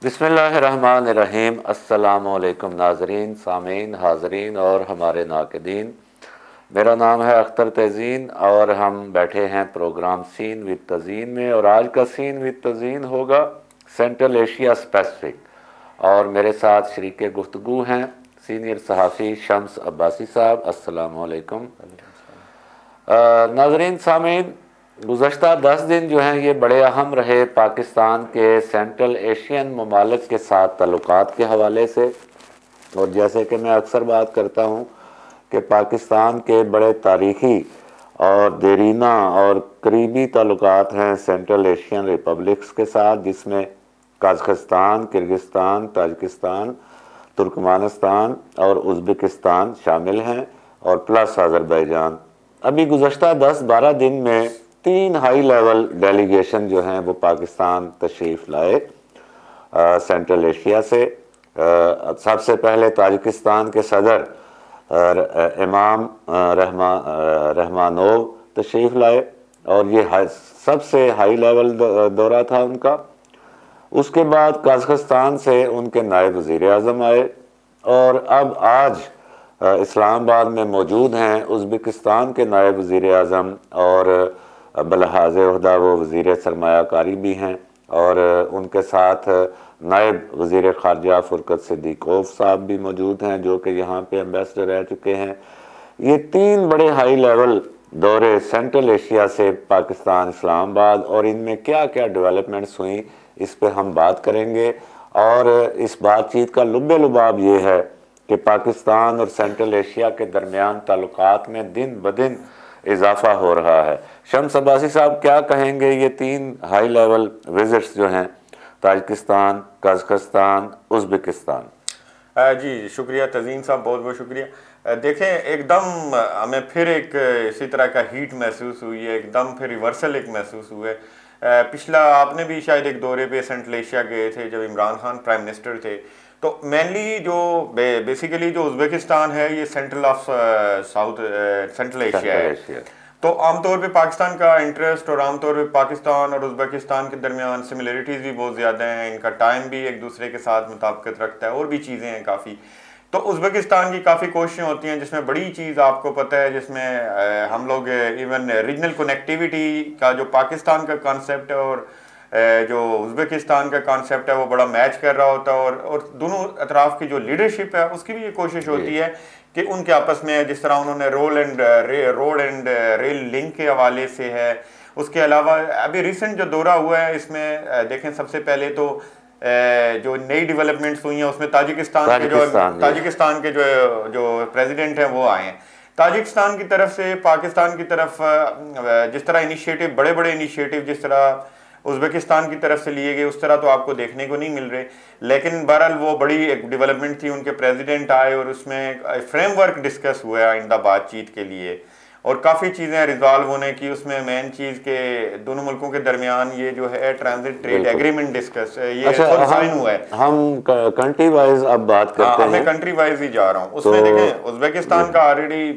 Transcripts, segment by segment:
बिस्मिल्लाहिर्रहमानिर्रहीम। अस्सलामुअलैकुम नाज़रीन, सामीन, हाज़रीन और हमारे नाक़दीन। मेरा नाम है अख्तर तज़ीन और हम बैठे हैं प्रोग्राम सीन विद तज़ीन में। और आज का सीन विद तज़ीन होगा सेंट्रल एशिया स्पेसिफ़िक। और मेरे साथ शरीके गुफ्तगू हैं सीनियर सहाफ़ी शम्स अब्बासी साहब। अस्सलामुअलैकुम नाज़रीन, सामीन, गुज़श्ता 10 दिन जो हैं ये बड़े अहम रहे पाकिस्तान के सेंट्रल एशियन ममालिक के साथ ताल्लुकात के हवाले से। और जैसे कि मैं अक्सर बात करता हूँ कि पाकिस्तान के बड़े तारीख़ी और देरीना और करीबी ताल्लुकात हैं सेंट्रल एशियन रिपब्लिक्स के साथ, जिसमें कज़ाकिस्तान, किर्गिस्तान, ताजिकिस्तान, तुर्कमानिस्तान और उज़्बेकिस्तान शामिल हैं और प्लस अज़रबैजान। अभी गुज़श्ता 10-12 दिन में 3 हाई लेवल डेलीगेशन जो हैं वो पाकिस्तान तशरीफ़ लाए सेंट्रल एशिया से। सबसे पहले ताजिकिस्तान के सदर इमाम रहमानोव तशरीफ़ लाए और ये सबसे हाई लेवल दौरा था उनका। उसके बाद कज़ाकिस्तान से उनके नायब वज़ीर आज़म आए और अब आज इस्लामाबाद में मौजूद हैं उज़्बेकिस्तान के नायब वज़ीर आज़म और बलहाज़ ओहदा वो वज़ीर सरमायाकारी भी हैं। और उनके साथ नायब वज़ीर ख़ारजा फ़ुरक़त सिद्दीक़ोव साहब भी मौजूद हैं, जो कि यहाँ पे एम्बेसडर रह चुके हैं। ये 3 बड़े हाई लेवल दौरे सेंट्रल एशिया से पाकिस्तान इस्लामाबाद, और इनमें क्या क्या डेवलपमेंट्स हुई इस पर हम बात करेंगे। और इस बातचीत का लुब्बे लुबाब ये है कि पाकिस्तान और सेंट्रल एशिया के दरमियान ताल्लुकात में दिन ब दिन इजाफा हो रहा है। शम्स अब्बासी साहब क्या कहेंगे, ये 3 हाई लेवल विजिट्स जो हैं ताजिकिस्तान, कज़ाकिस्तान, उज़्बेकिस्तान? जी शुक्रिया तज़ीन साहब, बहुत बहुत शुक्रिया। देखें, एकदम हमें फिर एक इसी तरह का हीट महसूस हुई है, एकदम फिर रिवर्सल एक महसूस हुआ है। पिछला आपने भी शायद एक दौरे पे सेंट्रल एशिया गए थे जब इमरान खान प्राइम मिनिस्टर थे। तो मेनली जो बेसिकली जो उज़्बेकिस्तान है ये central of south central Asia है। तो आमतौर पे पाकिस्तान का इंटरेस्ट और आमतौर पे पाकिस्तान और उज़्बेकिस्तान के दरमियान सिमिलरिटीज़ भी बहुत ज़्यादा हैं, इनका टाइम भी एक दूसरे के साथ मुताबिकत रखता है और भी चीज़ें हैं काफ़ी। तो उज़्बेकिस्तान की काफ़ी कोशिशें होती हैं जिसमें बड़ी चीज़ आपको पता है, जिसमें हम लोग इवन रीजनल कनेक्टिविटी का जो पाकिस्तान का कॉन्सेप्ट है और जो उज़्बेकिस्तान का कॉन्सेप्ट है वो बड़ा मैच कर रहा होता है। और दोनों अतराफ़ की जो लीडरशिप है उसकी भी ये कोशिश होती है कि उनके आपस में, जिस तरह उन्होंने रोड एंड रेल लिंक के हवाले से है। उसके अलावा अभी रिसेंट जो दौरा हुआ है इसमें देखें, सबसे पहले तो जो नई डेवलपमेंट्स हुई हैं उसमें ताजिकिस्तान के जो प्रेसिडेंट हैं वो आए हैं। ताजिकिस्तान की तरफ से पाकिस्तान की तरफ जिस तरह इनिशिएटिव, बड़े बड़े इनिशिएटिव जिस तरह उज़्बेकिस्तान की तरफ से लिए गए उस तरह तो आपको देखने को नहीं मिल रहे। लेकिन बहरहाल वो बड़ी एक डेवलपमेंट थी, उनके प्रेसिडेंट आए और उसमें फ्रेमवर्क डिस्कस हुआ है आइंदा बातचीत के लिए और काफ़ी चीज़ें रिजॉल्व होने की। उसमें मेन चीज़ के दोनों मुल्कों के दरमियान ये जो है ट्रांजिट ट्रेड एग्रीमेंट डिस्कस ये साइन हुआ है। हम कंट्री वाइज अब बात करते हैं। मैं कंट्री वाइज ही जा रहा हूँ। उसमें देखें उज़्बेकिस्तान का ऑलरेडी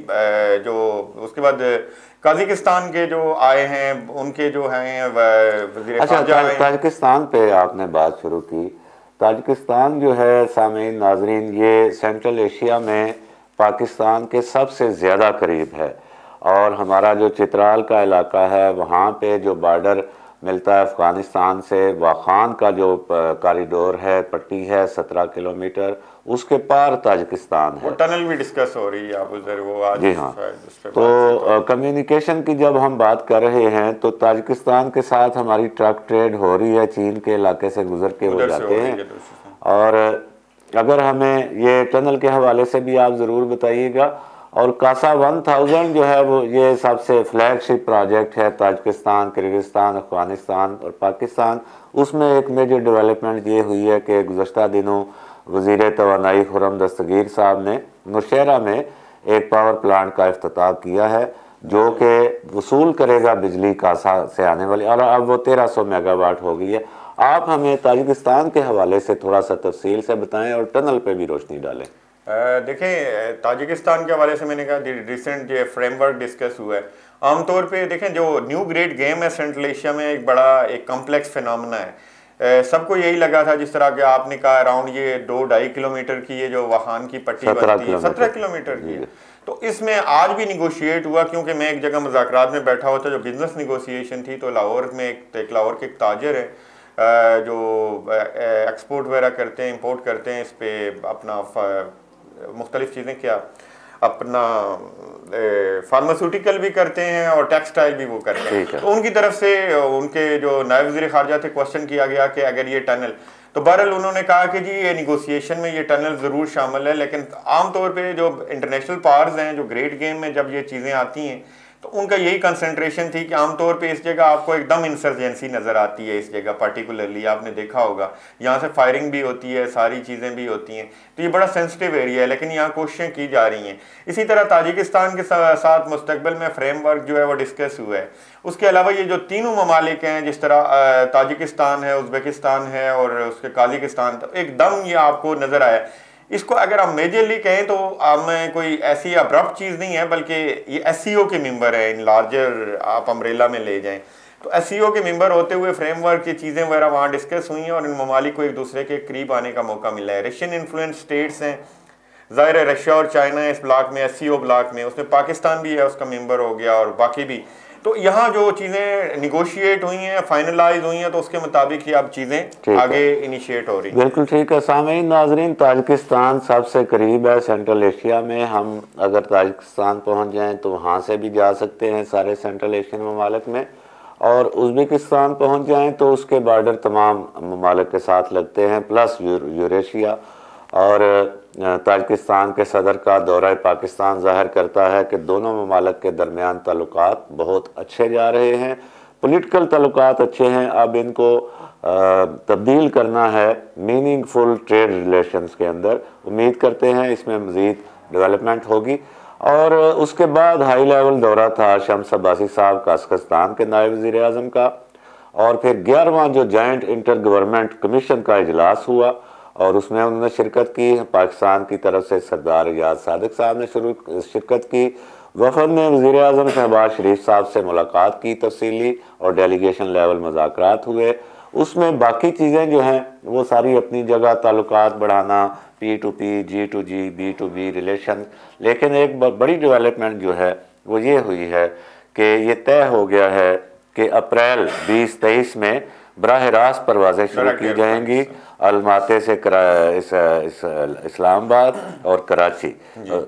जो, उसके बाद कज़ाकिस्तान के जो आए हैं उनके जो हैं वज़ीर ख़ारजा। ताजिकिस्तान पे आपने बात शुरू की। ताजिकिस्तान जो है सामीन नाजरीन, ये सेंट्रल एशिया में पाकिस्तान के सबसे ज़्यादा करीब है। और हमारा जो चित्राल का इलाका है वहाँ पे जो बॉर्डर मिलता है अफ़गानिस्तान से, वाखान का जो कॉरिडोर है, पट्टी है 17 किलोमीटर, उसके पार ताजिकिस्तान है। वो टनल भी डिस्कस हो रही है आप उधर, वो आज जी हाँ। तो कम्युनिकेशन की जब हम बात कर रहे हैं तो ताजिकिस्तान के साथ हमारी ट्रक ट्रेड हो रही है, चीन के इलाके से गुजर के वो जाते हैं। और अगर हमें ये टनल के हवाले से भी आप ज़रूर बताइएगा। और कासा 1000 जो है वो ये सबसे फ्लैगशिप प्रोजेक्ट है ताजिकिस्तान, किर्गिस्तान, अफ़गानिस्तान और पाकिस्तान। उसमें एक मेजर डेवलपमेंट ये हुई है कि गुज़श्ता दिनों वज़ीर तवानाई खुर्रम दस्तगीर साहब ने नौशहरा में एक पावर प्लांट का इफ्तिताह किया है जो कि वसूल करेगा बिजली कासा से आने वाली, और अब वो 1300 मेगावाट हो गई है। आप हमें ताजिकिस्तान के हवाले से थोड़ा सा तफसील से बताएं और टनल पे भी रोशनी डालें। देखें, ताजिकिस्तान के हवाले से मैंने कहा रिसेंट जो फ्रेमवर्क डिस्कस हुआ है, आमतौर पे देखें जो न्यू ग्रेड गेम है सेंट्रल एशिया में एक बड़ा एक कॉम्प्लेक्स फिनोमेना है। सबको यही लगा था जिस तरह के आपने कहा अराउंड ये 2-2.5 किलोमीटर की ये जो वाहन की पट्टी बनती है 17 किलोमीटर की है। तो इसमें आज भी निगोशिएट हुआ, क्योंकि मैं एक जगह मुज़ाकरात में बैठा हुआ था जो बिजनेस निगोशिएशन थी, तो लाहौर में लाहौर के एक ताजर है जो एक्सपोर्ट वगैरह करते हैं, इंपोर्ट करते हैं, इस पर अपना मुख्तलिफ चीज़ें क्या अपना फार्मास्यूटिकल भी करते हैं और टेक्सटाइल भी वो करते हैं। तो उनकी तरफ से उनके जो नायब वज़ीर ख़ारजा थे क्वेश्चन किया गया कि अगर ये टनल, तो बहरहाल उन्होंने कहा कि जी ये निगोशिएशन में ये टनल ज़रूर शामिल है, लेकिन आमतौर पे जो इंटरनेशनल पावर्स हैं, जो ग्रेट गेम में जब ये चीज़ें आती हैं तो उनका यही कंसंट्रेशन थी कि आमतौर पे इस जगह आपको एकदम इंसर्जेंसी नज़र आती है। इस जगह पर्टिकुलरली आपने देखा होगा यहाँ से फायरिंग भी होती है, सारी चीज़ें भी होती हैं, तो ये बड़ा सेंसिटिव एरिया है, लेकिन यहाँ कोशिशें की जा रही हैं। इसी तरह ताजिकिस्तान के साथ मुस्तकबिल में फ्रेमवर्क जो है वो डिस्कस हुआ है। उसके अलावा ये जो तीनों ममालिक हैं, जिस तरह ताजिकिस्तान है, उज़्बेकिस्तान है और उसके काज़ाकिस्तान, तो एकदम ये आपको नज़र आया। इसको अगर हम मेजरली कहें तो में कोई ऐसी अब्रप्ट चीज़ नहीं है, बल्कि ये SCO के मेंबर है, इन लार्जर आप अम्ब्रेला में ले जाएं तो SCO के मेंबर होते हुए फ्रेमवर्क की चीज़ें वगैरह वहाँ डिस्कस हुई हैं और इन ममालिक को एक दूसरे के करीब आने का मौका मिला है। रशियन इन्फ्लुएंस स्टेट्स हैं, ज़ाहिर है रशिया और चाइना इस ब्लॉक में, SCO ब्लॉक में, उसमें पाकिस्तान भी है, उसका मेंबर हो गया और बाकी भी। तो यहाँ जो चीज़ें निगोशिएट हुई हैं, फाइनलाइज हुई हैं, तो उसके मुताबिक ही अब चीज़ें आगे इनिशिएट हो रही हैं। बिल्कुल ठीक है। सामीन नाजरीन, ताजिकिस्तान सबसे करीब है सेंट्रल एशिया में। हम अगर ताजिकिस्तान पहुँच जाएँ तो वहाँ से भी जा सकते हैं सारे सेंट्रल एशियन ममालिक में, और उज़्बेकिस्तान पहुँच जाएँ तो उसके बॉर्डर तमाम ममालिक के साथ लगते हैं, प्लस यूरेशिया। और ताजिकिस्तान के सदर का दौरा पाकिस्तान ज़ाहिर करता है कि दोनों ममालिक के दरमियान ताल्लुकात बहुत अच्छे जा रहे हैं, पॉलिटिकल ताल्लुकात अच्छे हैं। अब इनको तब्दील करना है मीनिंगफुल ट्रेड रिलेशंस के अंदर। उम्मीद करते हैं इसमें मज़ीद डेवलपमेंट होगी। और उसके बाद हाई लेवल दौरा था शम्स अब्बासी साहब काज़ाकिस्तान के नायब वज़ीर आज़म का, और फिर 11वां जो जॉइंट इंटर गवर्नमेंट कमीशन का इजलास हुआ और उसमें उन्होंने शिरकत की। पाकिस्तान की तरफ से सरदार रियाज सादिक साहब ने शिरकत की। वफद ने वज़ीर आज़म शहबाज शरीफ साहब से मुलाकात की तफसीली, और डेलीगेशन लेवल मुज़ाकरात हुए। उसमें बाकी चीज़ें जो हैं वो सारी अपनी जगह, ताल्लुकात बढ़ाना, P2P, G2G, B2B रिलेशन। लेकिन एक बड़ी डेवलपमेंट जो है वो ये हुई है कि ये तय हो गया है कि अप्रैल 2023 में बराह रास्त परवाज़ें शुरू की जाएंगी अलमाते से इस्लामाबाद और कराची।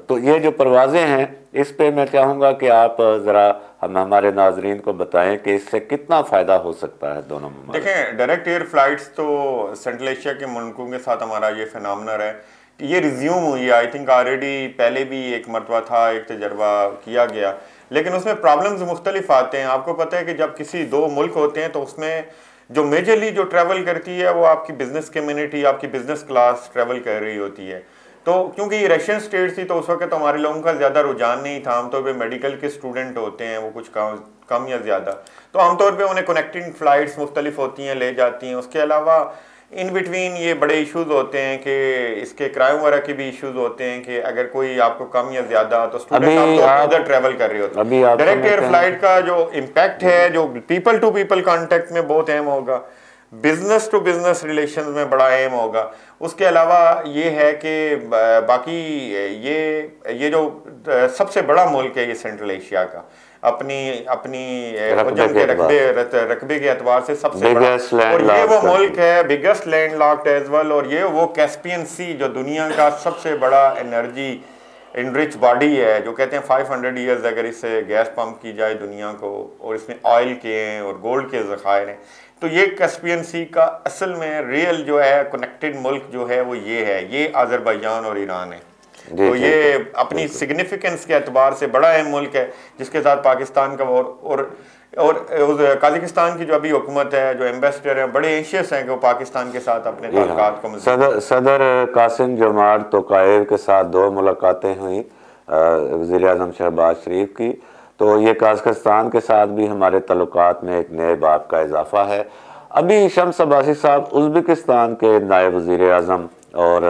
तो ये जो परवाज़ें हैं इस पे मैं चाहूँगा कि आप ज़रा हमारे नाजरीन को बताएं कि इससे कितना फ़ायदा हो सकता है दोनों में। देखें, डायरेक्ट एयर फ्लाइट्स तो सेंट्रल एशिया के मुल्कों के साथ हमारा ये फिनोमेना है कि ये रिज्यूम हुई है। आई थिंक ऑलरेडी पहले भी एक मरतबा था, एक तजर्बा किया गया, लेकिन उसमें प्रॉब्लम्स मुख्तलिफ आते हैं। आपको पता है कि जब किसी दो मुल्क होते हैं तो उसमें जो मेजरली जो ट्रैवल करती है वो आपकी बिजनेस कम्युनिटी, आपकी बिजनेस क्लास ट्रैवल कर रही होती है। तो क्योंकि ये रशियन स्टेट थी तो उस वक्त हमारे लोगों का ज़्यादा रुझान नहीं था। आमतौर पे मेडिकल के स्टूडेंट होते हैं, वो कुछ कम या ज़्यादा, तो आमतौर पे उन्हें कनेक्टिंग फ़्लाइट्स मुख्तलिफ होती हैं, ले जाती हैं। उसके अलावा इन बिटवीन ये बड़े इश्यूज होते हैं कि इसके क्राइम वगैरह के भी इश्यूज होते हैं कि अगर कोई आपको कम या ज्यादा, तो स्टूडेंट आप उधर ट्रैवल कर रहे होते हैं। डायरेक्ट एयर फ्लाइट का जो इम्पैक्ट है, जो पीपल टू पीपल कांटेक्ट में बहुत अहम होगा, बिजनेस टू बिजनेस रिलेशन में बड़ा अहम होगा। उसके अलावा ये है कि बाकी ये जो सबसे बड़ा मुल्क है ये सेंट्रल एशिया का, अपनी रकबे के एतबार से सबसे बड़ा, और ये वो मुल्क है biggest landlocked as well, और ये वो कैस्पियन सी जो दुनिया का सबसे बड़ा एनर्जी इनरिच बॉडी है, जो कहते हैं 500 ईयर्स अगर इससे गैस पंप की जाए दुनिया को, और इसमें ऑयल के हैं और गोल्ड के ज़खायर हैं, तो ये कैस्पियन सी का असल में रियल जो है कनेक्टेड मुल्क जो है वो ये है, ये अज़रबैजान और ईरान है। तो ये अपनी सिग्निफिकेंस के एतबार से बड़ा अहम मुल्क है, जिसके साथ पाकिस्तान का और काज़ाकिस्तान की जो अभी हुकूमत है, जो एम्बेसडर है, बड़े एंशियस हैं कि वो पाकिस्तान के साथ अपने ताल्लुकात को सदर कासिम जोमार्ट तोकाएव के साथ 2 मुलाकातें हुई वज़ीर आज़म शहबाज शरीफ की। तो ये काज़ाकिस्तान के साथ भी हमारे ताल्लुकात में एक नए बाब का इजाफा है। अभी शम्स अब्बासी साहब उज़्बेकिस्तान के नायब वज़ीर आज़म और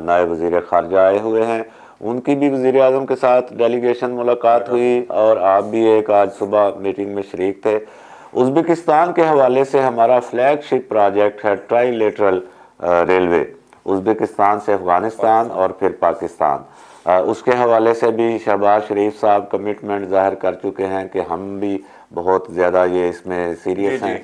नायब वज़ीर ख़ारजा आए हुए हैं, उनकी भी वज़ीर आज़म के साथ डेलीगेशन मुलाकात हुई, और आप भी एक आज सुबह मीटिंग में शरीक थे। उज़्बेकिस्तान के हवाले से हमारा फ्लैगशिप प्रोजेक्ट है ट्राईलेटरल रेलवे, उज़्बेकिस्तान से अफ़गानिस्तान और फिर पाकिस्तान। उसके हवाले से भी शहबाज शरीफ साहब कमिटमेंट ज़ाहिर कर चुके हैं कि हम भी बहुत ज़्यादा ये इसमें सीरियस हैं।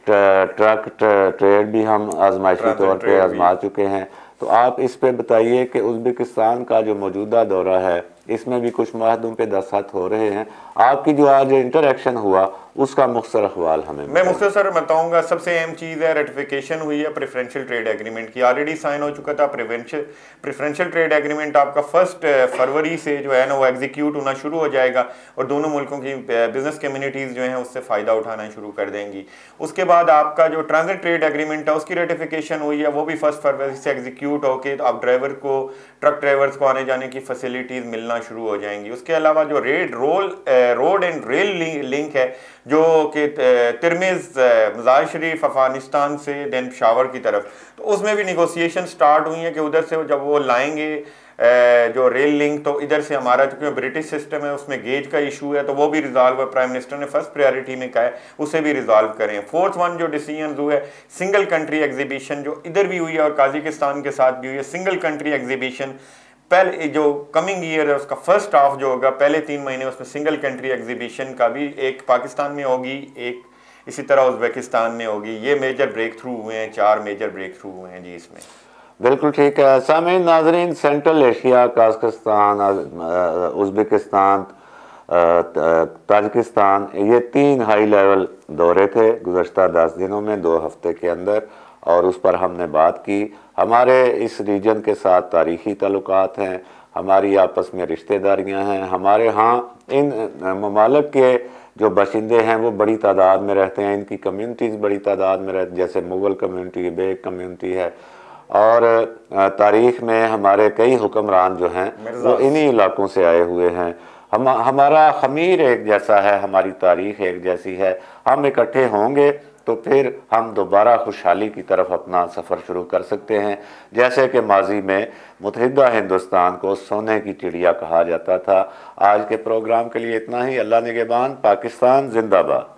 ट्रक ट्रेड भी हम आजमाइशी तौर पे आजमा चुके हैं। तो आप इस पे बताइए कि उज़्बेकिस्तान का जो मौजूदा दौरा है इसमें भी कुछ माहदों पे दस्तखत हो रहे हैं। आपकी जो आज इंटरेक्शन हुआ उसका मुख्तसर अहवाल हमें मैं मुख्तसर बताऊंगा। सबसे अहम चीज़ है रेटिफिकेशन हुई है प्रेफरेंशियल ट्रेड एग्रीमेंट की, ऑलरेडी साइन हो चुका था। प्रेफरेंशियल ट्रेड एग्रीमेंट आपका 1 फरवरी से जो है ना वो एग्जीक्यूट होना शुरू हो जाएगा और दोनों मुल्कों की बिजनेस कम्युनिटीज़ जो हैं उससे फ़ायदा उठाना शुरू कर देंगी। उसके बाद आपका जो ट्रांजिट ट्रेड एग्रीमेंट है उसकी रेटिफिकेशन हुई है, वो भी 1 फरवरी से एग्जीक्यूट होकर तो आप ट्रक ड्राइवर्स को आने जाने की फैसिलिटीज़ मिलना शुरू हो जाएंगी। उसके अलावा जो रोड एंड रेल लिंक है जो कि तिरमिज़ मज़ार शरीफ अफ़गानिस्तान से देन पेशावर की तरफ, तो उसमें भी निगोसिएशन स्टार्ट हुई है कि उधर से जब वो लाएंगे जो रेल लिंक, तो इधर से हमारा चूँकि ब्रिटिश सिस्टम है उसमें गेज का इशू है तो वो भी रिजॉल्व है। प्राइम मिनिस्टर ने फर्स्ट प्रायोरिटी में कहा है उसे भी रिजॉल्व करें। 4th वन जो डिसीजन हुआ है सिंगल कंट्री एग्जीबिशन जो इधर भी हुई है और काज़ाकिस्तान के साथ भी हुई है। सिंगल कंट्री एग्जीबिशन पहले जो कमिंग ईयर है उसका फर्स्ट हाफ जो होगा पहले 3 महीने उसमें सिंगल कंट्री एग्जीबिशन का भी एक पाकिस्तान में होगी, एक इसी तरह उज़्बेकिस्तान में होगी। ये मेजर ब्रेक थ्रू हुए हैं, 4 मेजर ब्रेक थ्रू हुए हैं जी इसमें। बिल्कुल ठीक है। सामीन नाजरीन, सेंट्रल एशिया, काज़ाकिस्तान, उज़्बेकिस्तान, ताजिकिस्तान, ये 3 हाई लेवल दौरे थे गुज़श्ता 10 दिनों में, 2 हफ्ते के अंदर, और उस पर हमने बात की। हमारे इस रीजन के साथ तारीख़ी ताल्लुकात हैं, हमारी आपस में रिश्तेदारियां हैं। हमारे यहाँ इन ममालिक के जो बाशिंदे हैं वो बड़ी तादाद में रहते हैं, इनकी कम्यूनिटीज़ बड़ी तादाद में रहती, जैसे मुग़ल कम्यूनिटी, बेग कम्यूनिटी है, और तारीख़ में हमारे कई हुक्मरान जो हैं वो इन्हीं इलाकों से आए हुए हैं। हमारा ख़मीर एक जैसा है, हमारी तारीख़ एक जैसी है। हम इकट्ठे होंगे तो फिर हम दोबारा खुशहाली की तरफ अपना सफ़र शुरू कर सकते हैं। जैसे कि माजी में मुत्तहिदा हिंदुस्तान को सोने की चिड़िया कहा जाता था। आज के प्रोग्राम के लिए इतना ही। अल्लाह निगहबान। पाकिस्तान जिंदाबाद।